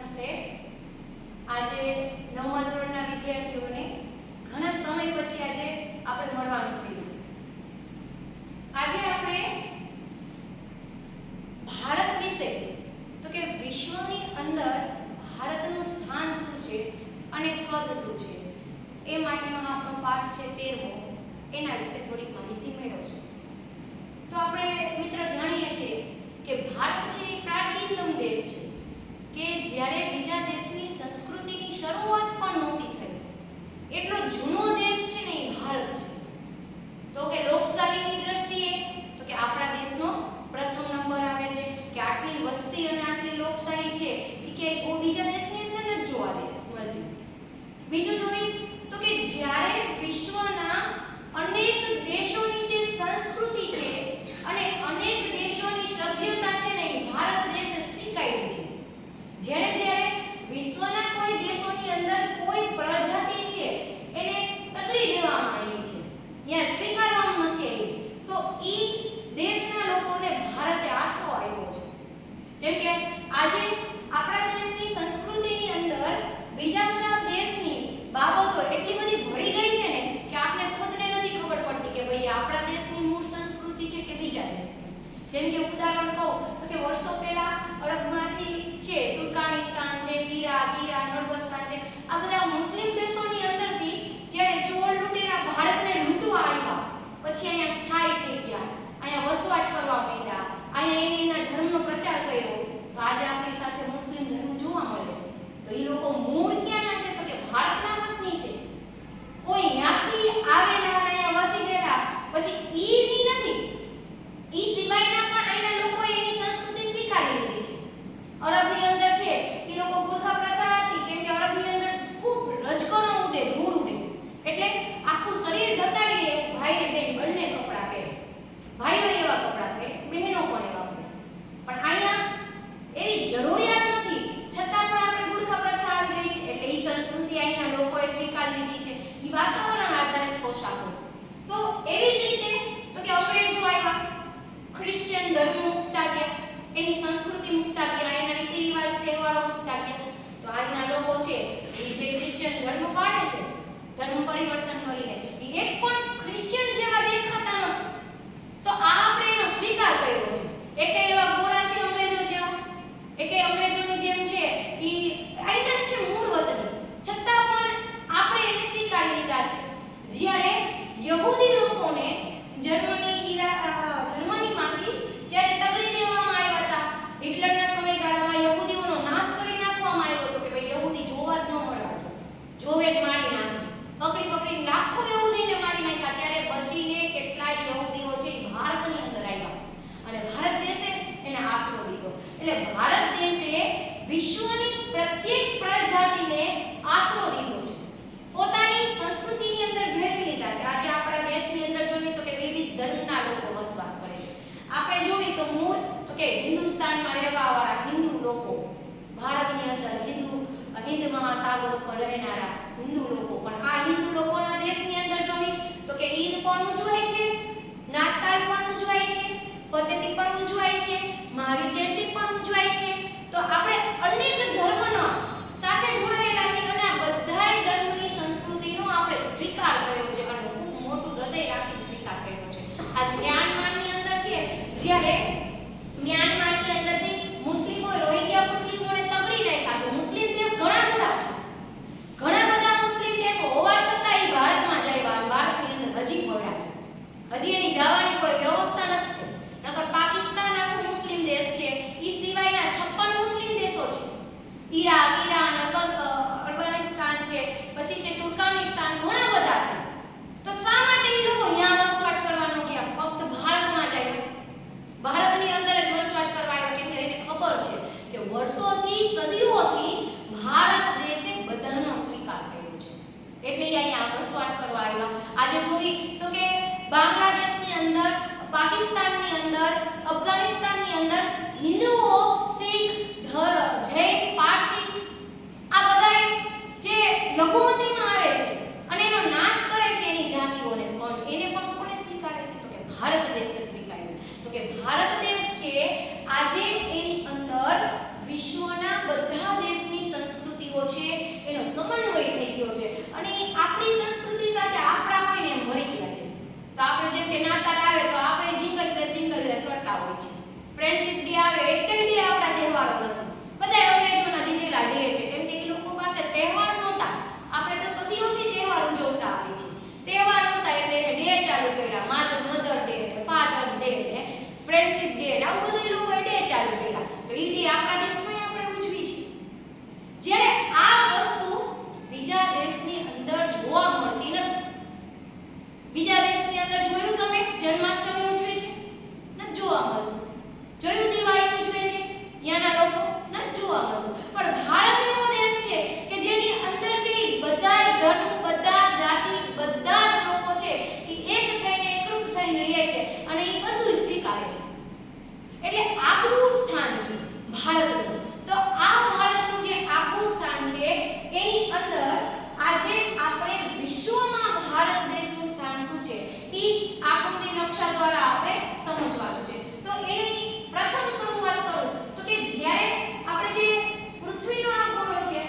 નમસ્તે। આજે 9મા ધોરણના વિદ્યાર્થીઓને ઘણા સમય પછી આજે આપણે મળવાનું થયું છે। આજે આપણે ભારત વિશે તો કે વિશ્વની અંદર ભારતનું સ્થાન શું છે અને કદ શું છે એ માટેનો આપણો પાઠ છે 13મો, એના વિશે થોડીક માહિતી મેળવશું। તો આપણે મિત્ર જાણીએ છીએ કે ભારત છે એ પ્રાચીનતમ દેશ છે કે જ્યારે બીજા દેશની સંસ્કૃતિની શરૂઆત પણ નહોતી થઈ, એટલો જૂનો દેશ છે ને એ ભારત છે। તો કે લોકશાહીની દ્રષ્ટિએ તો કે આપણા દેશનો પ્રથમ નંબર આવે છે કે આટલી વસ્તી અને આટલી લોકશાહી છે એ કે કોઈ બીજા દેશની અંદર નથી જોવા મળતી। બીજું જોઈએ તો કે જ્યારે વિશ્વના અનેક દેશોની જે સંસ્કૃતિ છે અને અનેક દેશોની સભ્યતા છે ને એ ભારત દેશે સ્વીકારી છે। જ્યારે વિશ્વના કોઈ દેશોની અંદર કોઈ પ્રજાતિ છે એને તકડી દેવામાં આવી છે, યા સ્વીકારવામાં નથી આવી, તો ઈ દેશના લોકોને ભારતે આશરો આવ્યો છે। જેમ કે આજે આપણા દેશની સંસ્કૃતિની અંદર બીજા બધા દેશની બાબતો એટલી બધી ભળી ગઈ છે ને કે આપણે ખુદને નથી ખબર પડતી કે ભાઈ આપણા દેશની મૂળ સંસ્કૃતિ છે કે બીજા દેશની। જેમ કે ઉદાહરણ કહું તો કે વર્ષો પહેલા અરબમાંથી છે તુર્કમેનિસ્તાન છે, ઈરાક, ઈરાન, અફઘાનિસ્તાન છે, આ બધા મુસ્લિમ દેશોની અંદરથી જ્યારે ચોર લૂંટેરા ભારતને લૂંટવા આવ્યા, પછી અહીંયા સ્થાયી થઈ ગયા, અહીંયા વસવાટ કરવા માંડ્યા, અહીંયા એના ધર્મનો પ્રચાર કર્યો, તો આજે આપણી સાથે મુસ્લિમ ધર્મ જોવા મળે છે। તો એ લોકો મૂળ ક્યાંના છે તો કે ભારતના વતની છે, કોઈ ત્યાંથી આવેલા અને અહીંયા વસી ગયેલા પછી ઈ નથી, ઈ સિવાયના પણ અહીંના લોકોએ એની સંસ્કૃતિ સ્વીકારી લીધી છે। અરબની અંદર છે એ લોકો ગુરખા પ્રથા હતી, કેમ કે અરબની અંદર ખૂબ રજકણો ઉડે, ધૂળ ઉડે, એટલે આખું શરીર ઢકાઈ દે, ભાઈ ને બેન બંને કપડાં પહેરે, ભાઈઓ એવા કપડાં પહેરે, બહેનો પણ એવા પહેરે। પણ અહીંયા એવી જરૂરિયાત નથી, છતાં પણ આપણે ગુરખા પ્રથા આવી ગઈ છે, એટલે એ સંસ્કૃતિ અહીંના લોકોએ સ્વીકારી લીધી છે, એ વાતાવરણ આધારિત પોશાકો। તો એવી જ રીતે તો કે અંગ્રેજો આવ્યા, ખ્રિશ્ચિયન ધર્મ મુકતા ગયા, એની સંસ્કૃતિ મુકતા ગયા, એના રીતિ રિવાજ તહેવારો મુકતા ગયા, તો આજના લોકો છે એ જે ખ્રિશ્ચિયન ધર્મ પાળે છે, ધર્મ પરિવર્તન કરીને એ એક પણ ખ્રિશ્ચિયન જેવા દેખાતા નથી, તો આ આપણે એનો સ્વીકાર કર્યો છે। એકે એવા ગોરા છે અંગ્રેજો જેવા, એકે અંગ્રેજોની જેમ છે એ આઈના છે મૂળ વતની, છતાં પણ આપણે એને સ્વીકારી લીધા છે। જ્યારે યહૂદી લોકોને જર્મનીમાંથી જ્યારે તગડી દેવામાં આવ્યા હતા, હિટલરના સમયગાળામાં યહૂદીઓનો નાશ કરી નાખવામાં આવ્યો હતો કે ભાઈ યહૂદી જોવા જ ન મળવા જોવે જ મારી નાખી, પકડી લાખો યહૂદીને મારી નાખ્યા, ત્યારે બચીને કેટલાય યહૂદીઓ છે એ ભારતની અંદર આવ્યા અને ભારત દેશે એને આશરો દીધો। એટલે ભારત દેશે વિશ્વની પ્રત્યેક પ્રજાતિને આશરો દીધો છે, પોતાની સંસ્કૃતિની અંદર ભેળવી લીધા છે। આજે આપણા દેશની અંદર જોઈએ તો કે વિવિધ ધર્મના લોકો વસવાટ કરે છે। આપણે જોઈએ તો મૂળ તો કે હિન્દુસ્તાનમાં રહેવાવાળા હિન્દુ લોકો, ભારતની અંદર હિન્દ મહાસાગર ઉપર રહેનારા હિન્દુ લોકો, પણ આ હિન્દુ લોકોના દેશની અંદર જોઈએ તો કે ઈદ પણ ઉજવાય છે, નાતાલ પણ ઉજવાય છે, પતેતી પણ ઉજવાય છે, મહાવીર જયંતિ પણ ઉજવાય છે। તો આપણે અનેક ધર્મના સાથે જોડાયેલા છે અને આ બધાય ધર્મની સંસ્કૃતિનો આપણે સ્વીકાર કર્યો છે અને ખૂબ મોટું હૃદય રાખીને સ્વીકાર કર્યો છે। આજ મ્યાનમારની અંદર છે, જ્યારે મ્યાનમારની અંદરથી મુસ્લિમોએ રોહિંગ્યા મુસ્લિમોને તગડી નાખ્યા, તો મુસ્લિમ દેશ ઘણા બધા છે, ઘણા બધા મુસ્લિમ દેશો હોવા છતાં એ ભારતમાં જ આવ્યા, ભારતની અંદર હજી પડ્યા છે, હજી એની જવાની કોઈ વ્યવસ્થા નથી। નકર પાકિસ્તાન આખો મુસ્લિમ દેશ છે, એ સિવાયના 56 મુસ્લિમ દેશો છે, ઈરાક, ઈરાન, અફઘાનિસ્તાન છે, પછી છે તુર્કમેનિસ્તાન, ઘણા બધા છે। તો શા માટે એ લોકો અહીંયા વસવાટ કરવાનો ગયા, ફક્ત ભારતમાં જ આવ્યા, ભારતની અંદર જ વસવાટ કરવા આવ્યો, કેમ કે એને ખબર છે કે વર્ષોથી સદીઓથી ભારત દેશે બધાનો સ્વીકાર કર્યો છે, એટલે અહીંયા વસવાટ કરવા આવ્યા। આજે જોઈ તો કે બાંગ્લાદેશની અંદર, પાકિસ્તાનની અંદર, અફઘાનિસ્તાનની અંદર હિન્દુઓ, શીખ, જૈન, પારસી આ બધા જે લઘુમતીમાં આવે છે અને એનો નાશ કરે છે એની જાતિઓને, પણ એને પણ કોને સ્વીકારે છે તો કે ભારત દેશે સ્વીકાર્યું। તો કે ભારત દેશ છે આજે એની અંદર વિશ્વના બધા દેશની આપણે જેમ કે નાતાલ આવે તો આપણે જિંગલ કરતા હોય છે. ફ્રેન્ડશિપ ડે આવે, એક ડે આપણા તહેવારો નથી, બધા અંગ્રેજોના દીધેલા ડે છે, કેમ કે એ લોકો પાસે તહેવાર નહોતા. આપણે તો સદીઓથી તહેવાર ઉજવતા આવીએ છીએ. તહેવાર નહોતા એટલે ડે ચાલુ કર્યા, મધર ડે ને ફાધર ડે ને ફ્રેન્ડશિપ ડે ને આવું બધું એ લોકોએ ડે ચાલુ કર્યા. તો એ ડે આપણા દેશમાં આપણે ઉજવી છે. જ્યારે આ વસ્તુ બીજા દેશની અંદર જોવા મળતી નથી. બીજા દેશની અંદર જોયું તમે જન્માષ્ટમી ઉજવે છે? નથી જોવા મળતું. જોયું દિવાળી ઉજવે છે? ત્યાંના લોકો નથી જોવા મળતું. પણ ભારત એવો દેશ છે કે જેની અંદર છે બધા ધર્મ, બધા જાતિ, બધા જ લોકો છે એ એક થઈને એકરૂપ થઈને રહે છે અને એ બધું સ્વીકારે છે. એટલે આગવું સ્થાન છે ભારતનું. તો આ ભારતનું જે આગવું સ્થાન છે એની અંદર આજે આપણે વિશ્વમાં ભારત દેશનું સ્થાન શું છે એ આકૃતિ નકશા દ્વારા આપણે સમજવાનું છે. તો એની પ્રથમ શરૂઆત કરું તો કે જ્યારે આપણે જે પૃથ્વીનો આ ગોળો છે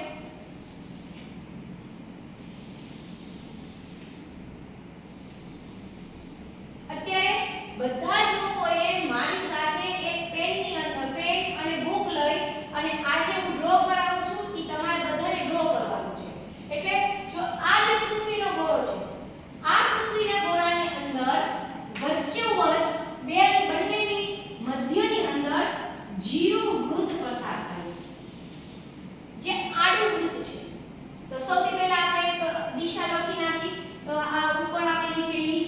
અત્યારે બધા જ લોકોએ મારી સાથે એક પેનની અંદર પેન અને બુક લઈ અને આજે હું ડ્રો કરાવું છું એ તમારે બધાને ડ્રો કરવાનું છે. એટલે જો આ જે પૃથ્વીનો ગોળો છે, આ પૃથ્વીના ગોળાની અંદર વચ્ચોવચ બંનેની મધ્યની અંદર જીરો વૃત્ત પસાર થાય છે, જે આડું વૃત્ત છે. તો સૌથી પહેલા આપણે એક દિશા લખી નાખી. તો આ ઉપર આપેલી છે ઈ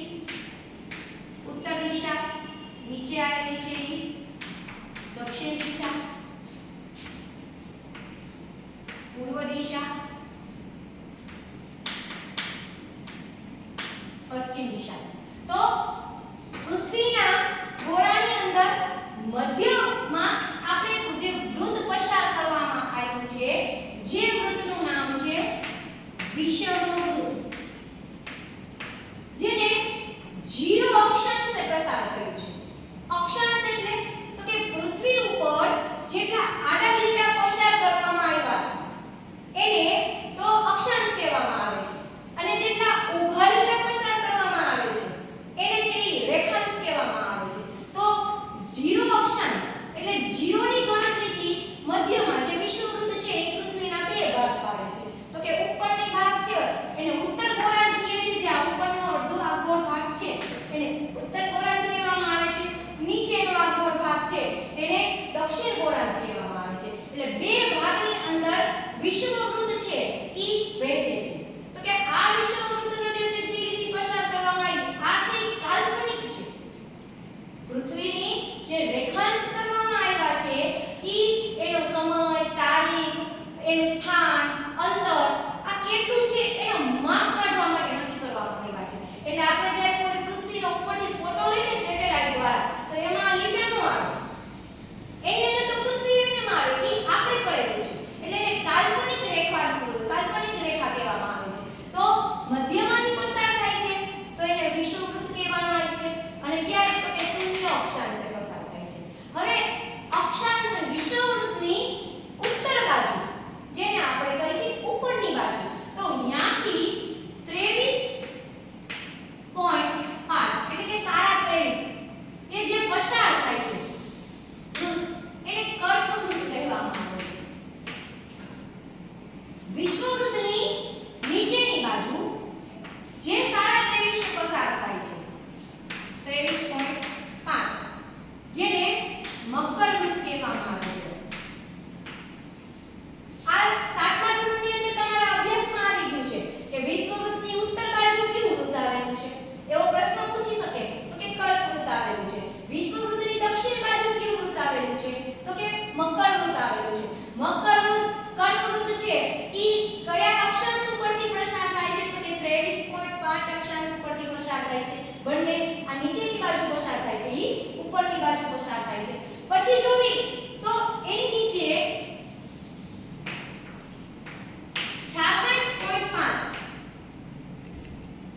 ઉત્તર દિશા, નીચે આવેલી છે ઈ દક્ષિણ દિશા, પૂર્વ દિશા, પશ્ચિમ દિશા. તો પૃથ્વીના ગોળાની અંદર મધ્યમાં આપણે જે વૃત્ત પસાર કરવામાં આવ્યું છે, જે વૃત્તનું નામ છે વિષુવવૃત્ત, જેને જીરો અક્ષાંશે પસાર કર્યું છે. અક્ષાંશ એટલે તો કે પૃથ્વી ઉપર જેટલા આડા લીટા પસાર કરવામાં આવ્યા છે એને તો અક્ષાંશ કહેવામાં આવે છે, અને જેટલા ઊભા લીટા પસાર કરવામાં આવે છે એને છે રેખાંશ કહેવામાં આવે છે. તો જીરો અક્ષાંશ એટલે જીરોની ગણતરીથી મધ્યમાં જે વિષુવવૃત્ત છે એ પૃથ્વીના બે ભાગ પાડે છે. તો કે ઉપરની ભાગ છે એને ઉત્તર ગોળાર્ધ કહે છે, જે આ ઉપરનો અડધો આ ગોળ ભાગ છે એને ઉત્તર ગોળાર્ધ કહેવામાં આવે છે. નીચેનો આ ગોળ ભાગ છે એને દક્ષિણ ગોળાર્ધ કહેવામાં આવે છે. એટલે બે ભાગની અંદર વિષુવવૃત્ત છે ઈ વહેંચે છે. તો કે આ વિષુવવૃત્તનો જે સીધી લીટી પસાર કરવામાં આવી આ છે ઈ કાલ્પનિક છે. પૃથ્વીની જે રેખાંશ કરવામાં આવ્યા છે ઈ એનો સમય, તારીખ, એનું સ્થાન, અંતર આ કેટલું છે એનો માપ કાઢવા માટે નક્કી કરવામાં આવ્યા છે. એટલે આપણે જ્યારે કોઈ પૃથ્વીનો ઉપરથી ફોટો લઈને સેટેલાઇટ દ્વારા તો એમાં આ લીટા નો આવે, એની અંદર તો પૃથ્વી એમને મારે ઈ આપણે કરેલું છે. એટલે એને કાલ્પનિક રેખાંશ કાલ્પનિક રેખા કહેવામાં આવે છે. તો મધ્યમાંથી પસાર થાય છે તો એને વિષુવવૃત્ત કહેવામાં આવે છે. અને ક્યારે તો કે શૂન્ય અક્ષાંશે પસાર થાય છે. હવે અક્ષાંશ વિષુવવૃત્તની ઉત્તર બાજુ જેને આપણે કહી છીએ ઉપરની બાજુ, તો ત્યાંથી 23.5 એટલે કે 23.5 કે જે પસાર થાય છે એને કર્કવૃત્ત કહેવામાં આવે છે. વિષુવવૃત્તની નીચેની બાજુ જે 23.5 પસાર થાય છે 23.5 જેને મકરવૃત્ત કહેવામાં આવે છે. આ સાતમા ધોરણની અંદર તમારા અભ્યાસમાં આવી ગયું છે કે વિષુવવૃત્તની ઉત્તર બાજુ કેવું વૃત્ત આવેલું છે, એવો પ્રશ્ન પૂછી શકે તો કે કર્કવૃત્ત આવેલું છે. વિષુવવૃત્તની દક્ષિણ બાજુ કેવું વૃત્ત આવેલું છે તો કે મકરવૃત્ત આવેલું છે. મકરવૃત્ત, કર્કવૃત્ત છે ઈ કયા અક્ષાંશ ઉપરથી પસાર થાય છે તો કે 23.5 અક્ષાંશ ઉપરથી પસાર થાય છે. બંને આ નીચેની બાજુ પસાર થાય છે, ઈ ઉપરની બાજુ પસાર થાય છે. પછી જોવી તો એની નીચે 66.5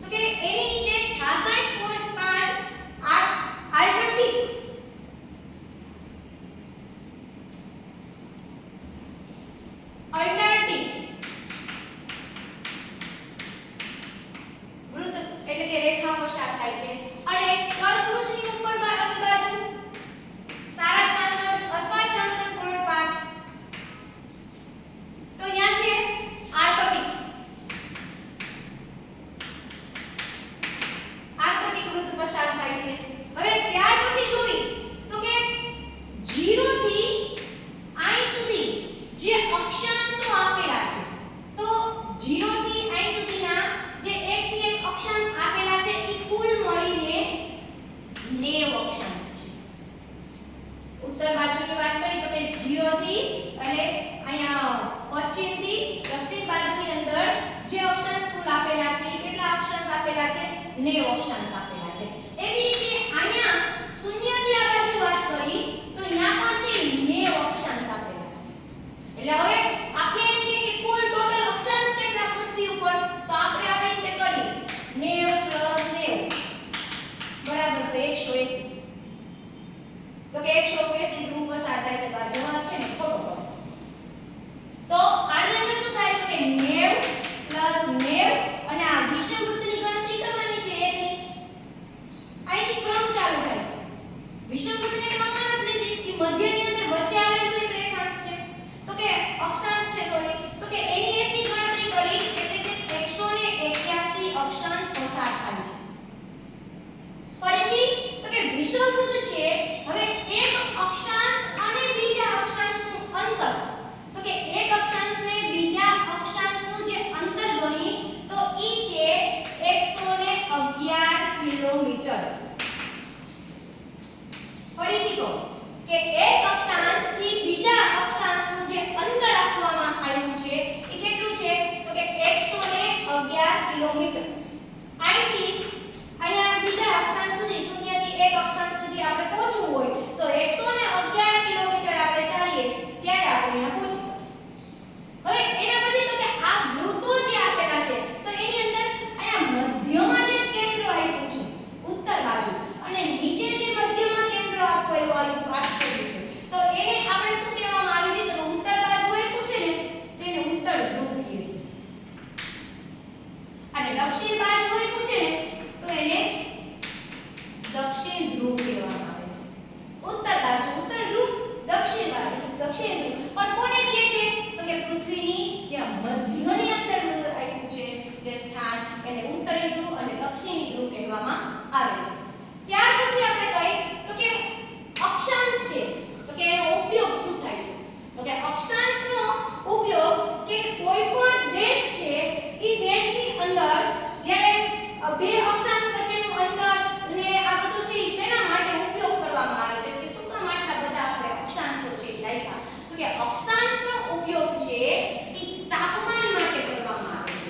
તો કે એની નીચે 66.5 આર્કટિક અલ્ટાર્ટિક વૃત્ત એટલે કે રેખા પસાર થાય છે. અક્ષાંશો આપેલા છે તો 0 થી અહીં સુધીના જે 1 થી 1 અક્ષાંશ આપેલા છે એ કુલ મળીને 90 અક્ષાંશ છે. ઉત્તર બાજુની વાત કરી તો કે 0 થી એટલે અહીંયા પશ્ચિમ થી દક્ષિણ બાજુની અંદર જે અક્ષાંશ કુલ આપેલા છે કેટલા અક્ષાંશ આપેલા છે 90 અક્ષાંશ આપેલા છે. એવી રીતે અહીંયા 0 થી આ બાજુ વાત કરી તો અહીંયા પણ છે 90 અક્ષાંશ આપેલા છે. એટલે હવે આપણે એમ કે કુલ ટોટલ અક્ષાંશ કેટલા પૃથ્વી ઉપર તો આપણે આવી રીતે કરી 90 90 બરાબર તો 180 તો કે 180 ધ્રુવ પસાર થાય છે તો આ જવાબ છે ને ખોટો પડે. તો આની અંદર શું થાય તો કે 90 90 અને આ વિષુવવૃત્તની ગણતરી કરવાની છે એકની અહીંથી ક્રમ ચાલુ થાય છે. વિષુવવૃત્તને ક્રમમાં નથી લીધી કે મધ્યની અંદર વચ્ચે આવેલું એક રેખાંશ છે તો કે અક્ષાંશ છે સોરી તો કે એની એકની ગણતરી કરી એટલે કે 181 અક્ષાંશ પસાર થાય છે. ફરીથી તો કે વિષુવવૃત્ત છે હવે એક અક્ષાંશ અને બીજા અક્ષાંશનું અંતર તો કે એક અક્ષાંશને બીજા અક્ષાંશનું જે અંતર ગણી તો ઈ છે 111 કિલોમીટર. ફરીથી કહો કે એક અક્ષાંશથી બીજા અક્ષાંશનું જે અંતર આપવામાં આવ્યું છે એ કેટલું છે તો કે 111 કિલોમીટર. અહીંથી અહીંયા બીજા અક્ષાંશ સુધી 0 થી 1 અક્ષાંશ સુધી આપણે પહોંચવું હોય તો 111 કિલોમીટર આપણે ચાલીએ ત્યારે આપણે અહીંયા પહોંચી શકીએ. હવે એના પછી તો કે આ વૃત્તો જે આપેલા છે તો એની અંદર અહીંયા મધ્યમાં જે કેન્દ્ર આપ્યું છે ઉત્તર બાજુ અને નીચે જે મધ્યમાં કેન્દ્ર આપેલું છે તો એને આપણે શું કહેવામાં આવે છે તો ઉત્તર બાજુ આપ્યું છે ને તેને ઉત્તર ધ્રુવ કહે છે અને દક્ષિણ બાજુ આપ્યું છે ને તો એને દક્ષિણ ધ્રુવ કહેવામાં આવે છે. ઉત્તર બાજુ ઉત્તર ધ્રુવ દક્ષિણ બાજુ દક્ષિણ ધ્રુવ પણ કોને કહે છે તો કે પૃથ્વીની જે મધ્યની અંદર આપ્યું છે જે સ્થાન એને ઉત્તરી ધ્રુવ અને દક્ષિણી ધ્રુવ કહેવામાં આવે છે. ત્યાર પછી આપણે કહીએ તો કે અક્ષાંશ છે તો કે એનો ઉપયોગ શું થાય છે તો કે અક્ષાંશનો ઉપયોગ કે કોઈ પણ દેશ છે એ દેશની અંદર જ્યારે બે અક્ષાંશ વચ્ચેનું અંતર ને આ બધું છે એ શેના માટે ઉપયોગ કરવામાં આવે છે કે શું કામ આટલા બધા આપણે અક્ષાંશો છે લાયકા તો કે અક્ષાંશનો ઉપયોગ છે એ તાપમાન માટે કરવામાં આવે છે.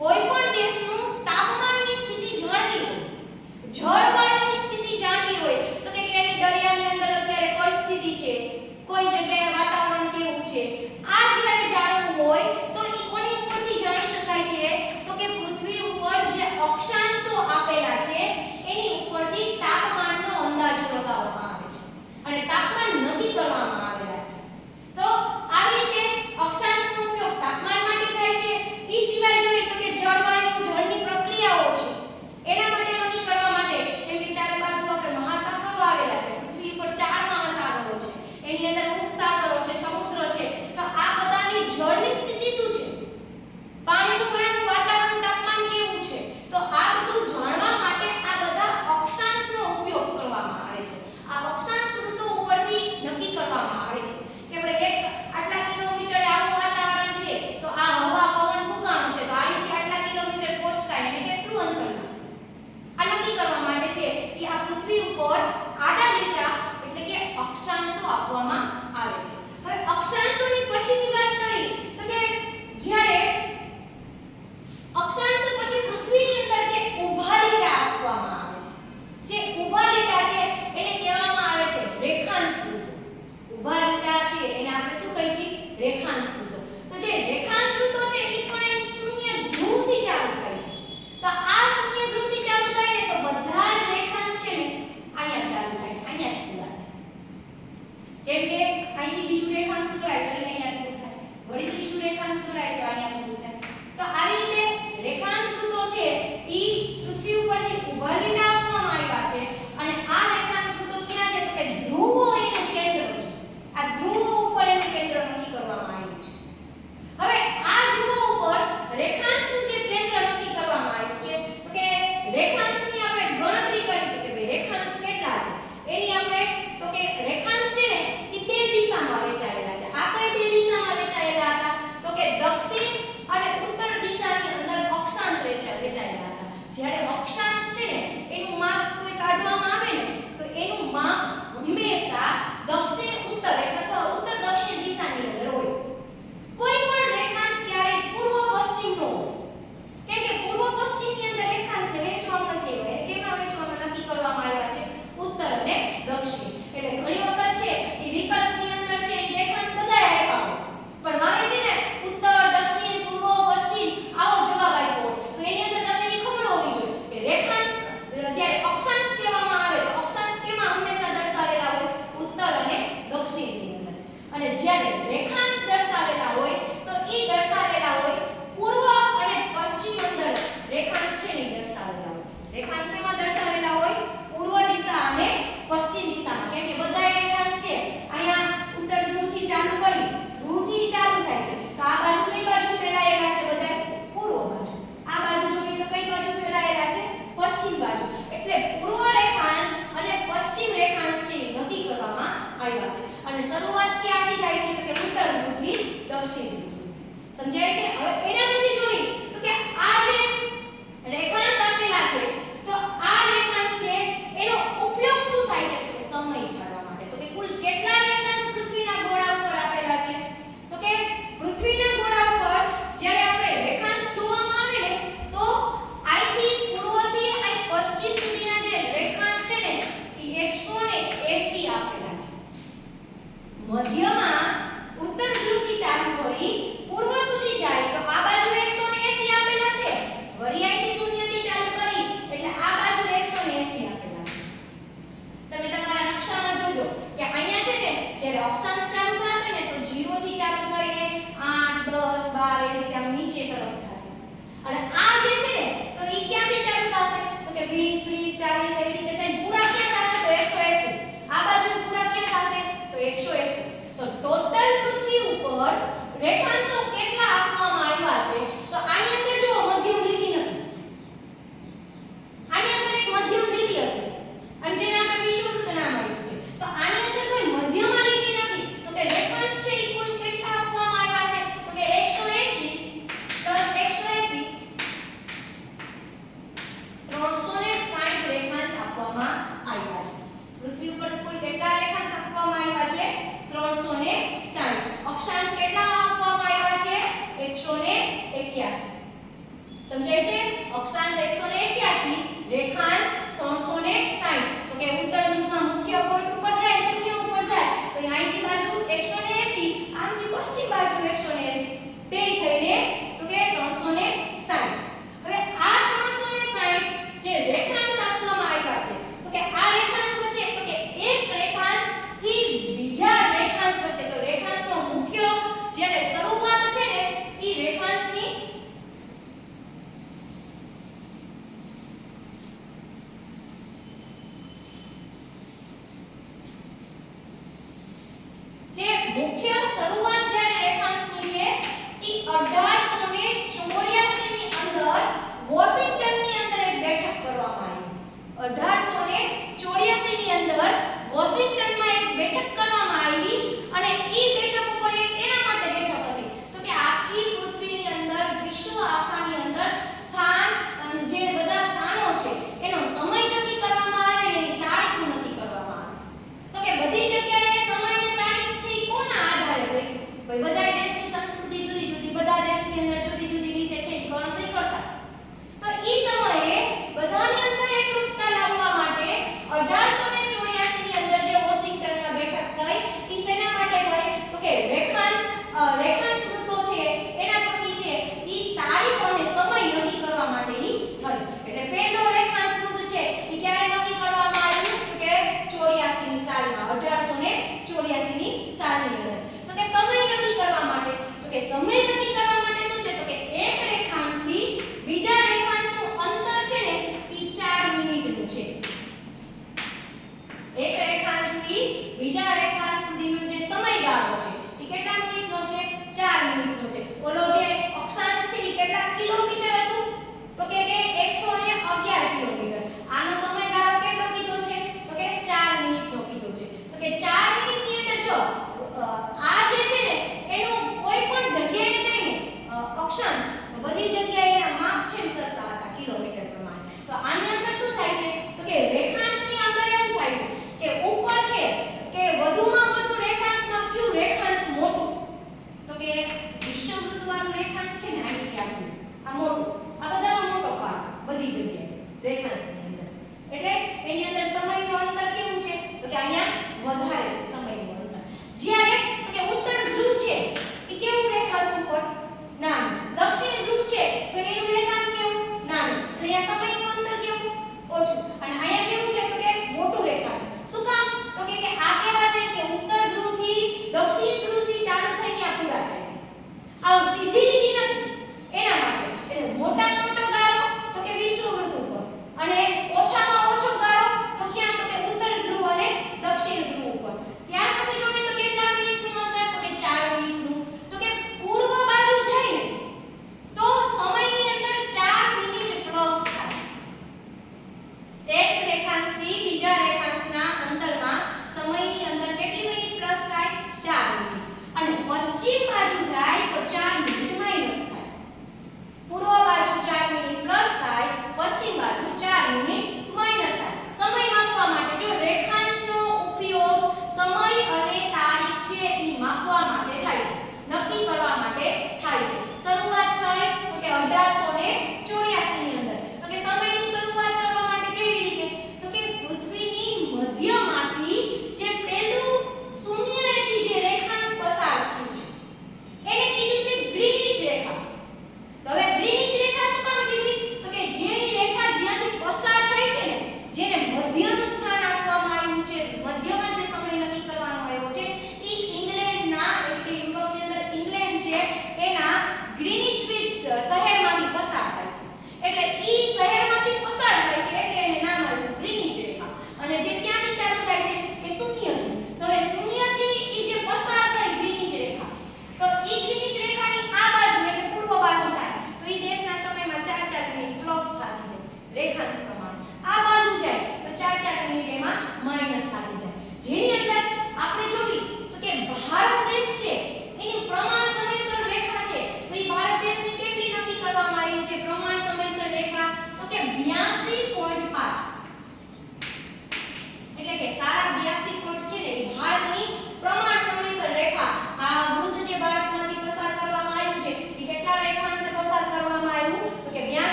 કોઈ પણ દેશનું તાપમાનની સ્થિતિ જાણવી હોય જળવાયુની સ્થિતિ જાણવી હોય તો કે દરિયાની અંદર અત્યારે કઈ સ્થિતિ છે કોઈ જગ્યાએ વાતાવરણ કેવું છે આ જ્યારે જાણવું હોય તો એ કોની ઉપરથી જાણી શકાય છે તો કે પૃથ્વી ઉપર જે અક્ષાંશો આપેલા છે એની ઉપરથી તાપમાનનો અંદાજો લગાવવામાં આવે છે અને તાપમાન નક્કી કરવામાં આવેલા છે. તો આવી રીતે અક્ષાંશનો ઉપયોગ તાપમાન માટે થાય છે. એ સિવાય જોઈએ તો કે જળવાયુ જળની પ્રક્રિયાઓ છે એના માટે નક્કી કરવા માટે કેમ કે ચારે બાજુ આપણે મહાસાગરો આવેલા છે પૃથ્વી પર 4 મહાસાગરો છે એની અંદર ઉપસાગરો છે સમુદ્ર છે તો આ બધાની જળની સ્થિતિ શું છે પાણીનું ભેજનું વાતાવરણ તાપમાન કેવું છે તો આ બધું જાણવા માટે આ બધા અક્ષાંશનો ઉપયોગ કરવામાં આવે છે. આ અક્ષાંશ ઋતુ ઉપરથી નક્કી કરવામાં આવે છે કે ભાઈ એક આટલા કિલોમીટરે આવું વાતાવરણ છે તો આ હવા પવન ફૂંકાણો છે તો અહીંથી આટલા કિલોમીટર પહોંચતા એને કેટલું અંતર લાગશે આ નક્કી કરવા માટે છે કે આ પૃથ્વી ઉપર આડા લીટા એટલે કે અક્ષાંશો આપવામાં આવે છે. હવે અક્ષાંશોની પછીની વાત કરી તો કે જ્યારે અક્ષાંશો પછી પૃથ્વીની અંદર જે ઊભા લીટા આપવામાં આવે છે જે ઊભા લીટા છે એને કહેવામાં આવે છે રેખાંશ વૃત્તો. ઊભા લીટા છે એને આપણે શું કહીએ છીએ રેખાંશ વૃત્તો. તો જે રેખાંશ વૃત્તો છે એ પણ શૂન્ય ધ્રુવથી ચાલુ થાય છે. તો આ શૂન્ય ધ્રુવથી ચાલુ થાય ને તો બધા જ રેખાંશ છે ને અહીંયા ચાલુ થાય અહીંયા જ પૂરા થાય. જેમ કે અહીંથી બીજું રેખાંશ દોરાય તો અહીંયા પૂરું થાય વળી ત્રીજું રેખાંશ દોરાય તો અહીંયા પૂરું થાય. તો આવી રીતે રેખાંશ વૃત્તો છે ઈ પૃથ્વી ઉપરથી ઊભા લીટા આપવામાં આવ્યા છે અને આ રેખાંશ વૃત્તો ક્યાં છે તો કે ધ્રુવો એનું કેન્દ્ર છે. આ ધ્રુવો ઉપર એનું કેન્દ્ર નક્કી કરવામાં આવ્યું છે. હવે આ ધ્રુવો ઉપર રેખાંશનું જે કેન્દ્ર નક્કી કરવામાં આવ્યું છે તો કે રેખાંશની આપણે ગણતરી કરી તો કે ભાઈ રેખાંશ કેટલા છે એની આપણે તો કે રેખાંશ છે ને એ બે દિશામાં વહેંચાય જ્યારે રેખાંશ દર્શાવેલા હોય તો એ દર્શાવેલા હોય પૂર્વ અને પશ્ચિમ અંદર રેખાંશ છે ને દર્શાવેલા હોય. રેખાંશ શેમાં દર્શાવેલા હોય? પૂર્વ દિશા અને પશ્ચિમ દિશામાં. કેમ કે બધા રેખાંશ છે અહીંયા ઉત્તર ધ્રુવથી ચાલુ કરી ધ્રુવથી ચાલુ થાય છે. તો આ બાજુ કઈ બાજુ ફેલાયેલા છે? બધા પૂર્વ બાજુ. આ બાજુ જોઈએ તો કઈ બાજુ ફેલાયેલા છે? પશ્ચિમ બાજુ. એટલે પૂર્વ રેખાંશ અને પશ્ચિમ રેખાંશ છે નક્કી કરવામાં આવ્યા છે. અને શરૂઆત ક્યાંથી થાય છે? તો કે ઉત્તર ધ્રુવથી દક્ષિણ ધ્રુવ સુધી. સમજાય છે? હવે એના પછી જોઈએ તો કે આ જે રેખાંશ આપેલા છે તો આ રેખાંશ છે એનો ઉપયોગ શું થાય છે? તો સમય જાણવા માટે. તો કે કુલ કેટલા રેખાંશ પૃથ્વીના ગોળા ઉપર આપેલા છે? તો કે પૃથ્વીના ગોળા ઉપર જ્યારે આપણે રેખાંશ જોવામાં આવે ને તો અહીંથી પૂર્વથી અહીં પશ્ચિમ સુધીના જે રેખાંશ છે ને એ 180 આપેલા છે. મધ્યમાં ઉત્તર ધ્રુવથી ચાલુ કરી પૂર્વ સુધી જાય તો આ બાજુ 180 આપેલા છે. વળી અહીંથી શૂન્યથી ચાલુ કરી એટલે આ બાજુ 180 આપેલા છે. તમે તમારા નકશામાં જોજો કે અહીંયા છે ને જ્યારે અક્ષાંશ ચાલુ થશે ને તો 0 થી ચાલુ થઈને 8 10 12 એવી રીતે આમ નીચે તરફ થશે. અને આ જે છે ને તો ઈ ક્યાંથી ચાલુ થશે? તો કે 20 30 40 એવી રીતે થઈને પૂરા ક્યાં થશે? તો 180. આ બાજુ પૂરા ક્યાં થશે? તો 180. તો ટોટલ પૃથ્વી ઉપર રેખાંશો કેટલા આપવામાં આવ્યા છે? તો આની અંદર જો મધ્યમ લીટી નથી. આની અંદર એક મધ્યમ લીટી હતી અને જેને આપણે વિષુવવૃત્ત નામ આપ્યું છે. તો આની અંદર કોઈ મધ્યમ લીટી નથી. તો કે રેખાંશ છે એ કુલ કેટલા આપવામાં આવ્યા છે? તો કે 180 180 360 રેખાંશ આપવામાં આવ્યા છે. પૃથ્વી ઉપર કુલ કેટલા રેખાંશ આપવામાં આવ્યા છે? 360. અક્ષાંશ કેટલા આપવામાં આવ્યા છે? 181. સમજાય છે? અક્ષાંશ 181, રેખાંશ 360. તો કે ઉત્તર ધ્રુવમાં મુખ્ય પોઈન્ટ ઉપર જાય, સૂર્ય ઉપર જાય તો અહીંથી બાજુ 180, આમથી પશ્ચિમ બાજુ 180, બે થઈને તો કે 360. હવે આ 360 જે રેખાંશ આપવામાં આવ્યા છે તો કે આ રેખાંશ વચ્ચે તો કે એક રેખાંશ થી બીજા રેખાંશ વચ્ચે તો રેખાંશનો મુખ્ય જ્યારે શરૂઆત છે ને ઈ રેખાંશની જે મુખ્ય શરૂઆત જ્યારે રેખાંશની છે ઈ 1884 ની અંદર વોશિંગ્ટનની અંદર એક બેઠક કરવામાં આવી. 1884 ની અંદર વોશિંગ્ટનમાં એક બેઠક કરવામાં આવી અને ઈ બેઠક ઉપર એના માટે બેઠક હતી તો કે આખી પૃથ્વીની અંદર વિશ્વ આખાની અંદર સ્થાન અને જે બધા સ્થાનો છે એનો સમય નક્કી કરવામાં આવે ને એની તારીખ નક્કી કરવામાં આવે. તો કે બધી જગ્યાએ સમય અને તારીખ છે ઈ કોના આધારે હોય? ભાઈ બધા દેશની સંસ્કૃતિ જુદી જુદી, બધા દેશની અંદર જુદી જુદી રીતે છે ગણતરી કરતા. તો ઈ સમયે બધાની અંદર એકરૂપતા લાવવા માટે 1884 ની અંદર જે વોશિંગ્ટનમાં બેઠક થઈ ઈ શેના માટે થઈ? તો કે રેખાંશ વૃત્તો છે એના થકી છે ઈ તારીખ અને સમય નક્કી કરવા માટે ઈ થઈ. એટલે પહેલો રેખાંશ વૃત્ત છે ઈ ક્યારે નક્કી કરવામાં આવ્યું? તો કે 84 ની સાલમાં, 1884 ની સાલની અંદર. તો કે સમય નક્કી કરવા માટે, તો કે સમય નક્કી કરવા માટે શું છે? તો કે એક રેખાંશથી બીજા રેખાંશનું અંતર છે ને ઈ 4 મિનિટનું છે. એક રેખાંશથી બીજા રેખાંશ સુધીનો જે સમયગાળો છે ઈ કેટલા મિનિટનો છે? 4 મિનિટનો છે. ઓલો જે અક્ષાંશ છે ઈ કેટલા કિલોમીટર હતું? તો કે 111 કિલોમીટર. આનો સમયગાળો કેટલો કીધો છે? તો કે 4 મિનિટનો કીધો છે. તો કે 4 મિનિટની અંદર જો આ જે છે ને એનું કોઈ પણ જગ્યાએ જઈને અક્ષાંશ બધી જગ્યાએ એના માપ છે ને સરખા હતા કિલોમીટર પ્રમાણે. તો આની અંદર શું થાય છે? તો કે રેખાંશની અંદર એવું થાય છે કે ઉપર છે કે વધુમાં વધુ રેખાંશમાં કયું રેખાંશ મોટું? તો કે વિષુવવૃત્ત વાળું રેખાંશ છે ને અહીંથી આટલું આ મોટું, આ બધામાં મોટો ફાળો બધી જગ્યાએ રેખાંશની અંદર. એટલે એની અંદર સમયનું અંતર કેવું છે? તો કે અહીંયા વધારે છે સમયનું અંતર. જ્યારે તો કે ઉત્તર ધ્રુવ છે એ કેવું રેખાંશ ઉપર? નાનું. દક્ષિણ ધ્રુવ છે તો એનું રેખાંશ કેવું? નાનું. એટલે અહીંયા સમયનું અંતર કેવું? ઓછું. અને અહીંયા કેવું છે? તો કે મોટું રેખાંશ. શું કામ? તો કે આ કેવા છે કે ઉત્તર ધ્રુવથી દક્ષિણ ધ્રુવથી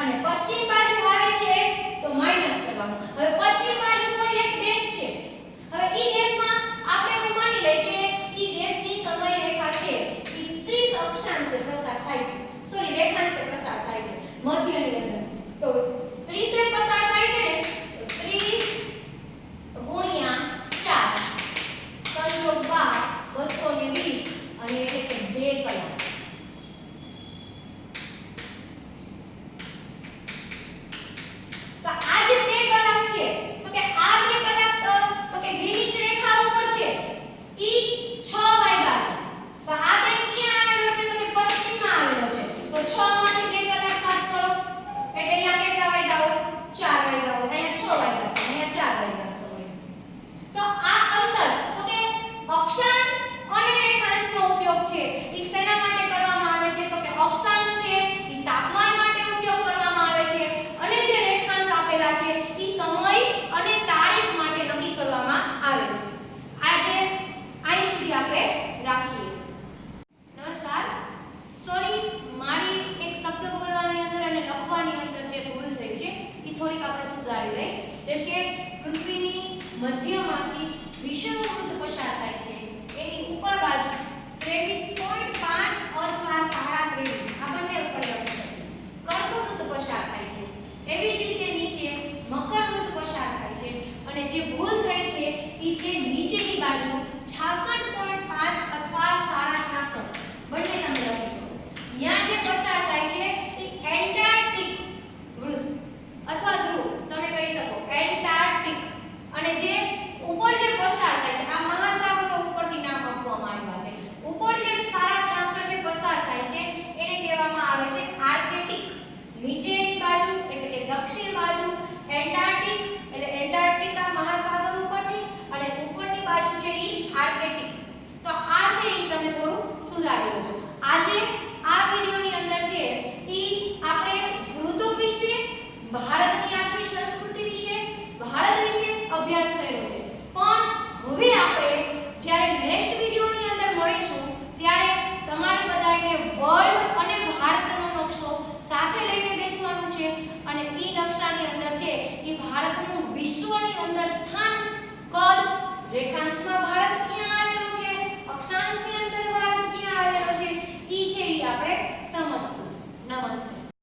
અને પશ્ચિમ બાજુ આવે છે તો માઈનસ કરવાનું. હવે પશ્ચિમ બાજુ કોઈ એક દેશ છે. હવે ઈ દેશમાં આપણે એવું માની લઈએ કે ઈ દેશની સમયરેખા છે ઈ 30 અક્ષાંશે પસાર થાય છે. સોરી, રેખાંશે પસાર થાય છે મધ્યની અંદર. તો 30 એ પસાર થાય છે ને, તો 30 ગુણ્યા 4 3 × 12 220 અને એટલે કે 2 કલાક. તો આ જે 2 કલાક છે, તો કે આ 2 કલાક તો કે ગ્રીનિચ રેખા ઉપર છે ઈ 6 વાગ્યા છે. તો આ દેશ ક્યાં આવેલો છે? તો કે પશ્ચિમમાં આવેલો છે. તો 6 માંથી 2 કલાક કાઢ કરો એટલે અહીંયા કેટલા વાગ્યા હોય? 4 વાગ્યા હોય. અહીંયા 6 વાગ્યા છે, અહીંયા 4 વાગ્યા સમય. તો આ અંતર તો કે અક્ષાંશ અને રેખાંશનો ઉપયોગ છે ઈ શેના માટે કરવામાં આવે છે? તો કે અક્ષાંશ છે ઈ તાપમાન માટે ઉપયોગ કરવામાં આવે છે અને જે રેખાંશ આપેલા છે ઈ સમય અને તારીખ માટે નક્કી કરવામાં આવે છે. આજે અહીં સુધી આપણે રાખીએ. નમસ્કાર. સોરી, મારી એક શબ્દ બોલવાની અંદર અને લખવાની અંદર જે ભૂલ થઈ છે ઈ થોડીક આપણે સુધારી લઈએ. જેમ કે પૃથ્વીની મધ્યમાંથી વિષુવવૃત્ત પસાર થાય છે, એની ઉપર બાજુ 23.5 અથવા 23.5 આ બંને ઉપર લખી શકીએ. કર્કવૃત્ત પસાર થાય છે, એવી જ રીતે નીચે મકરવૃત્ત પસાર થાય છે અને જે ભૂલ થઈ છે ઈ છે નીચેની બાજુ 66.5 અથવા 66.5 બંને તમે લખી શકો. ત્યાં જે પસાર થાય છે ઈ એન્ટાર્કટિક વૃત્ત અથવા ધ્રુવ તમે કહી શકો, એન્ટાર્કટિક. અને જે ઉપર જે પસાર થાય છે, આ મહાસાગર તો ઉપરથી નામ આપવામાં આવ્યા છે. ઉપર જે 66.5 પસાર થાય છે એને કહેવામાં આવે છે આર્કટિક. નીચેની બાજુ એટલે કે દક્ષિણ બાજુ એન્ટાર્કટિક એટલે એન્ટાર્કટિકા મહાસાગર ઉપરથી અને ઉપરની બાજુ છે ઈ આર્કટિક. તો આ છે ઈ તમે થોડું સુધારી લેજો. આજે આ વિડિયોની અંદર છે ઈ આપણે ઋતુ વિશે, ભારતની આપણી સંસ્કૃતિ વિશે, ભારત વિશે અભ્યાસ કર્યો છે. પણ હવે આપણે જ્યારે નેક્સ્ટ વિડિયોની અંદર મળીશું ત્યારે તમારે બધાને વર્લ્ડ અને ભારતનો નકશો સાથે લઈને બેસવાનું છે અને ઈ નકશાની અંદર છે ઈ ભારતનું વિશ્વની અંદર સ્થાન, કદ, રેખાંશમાં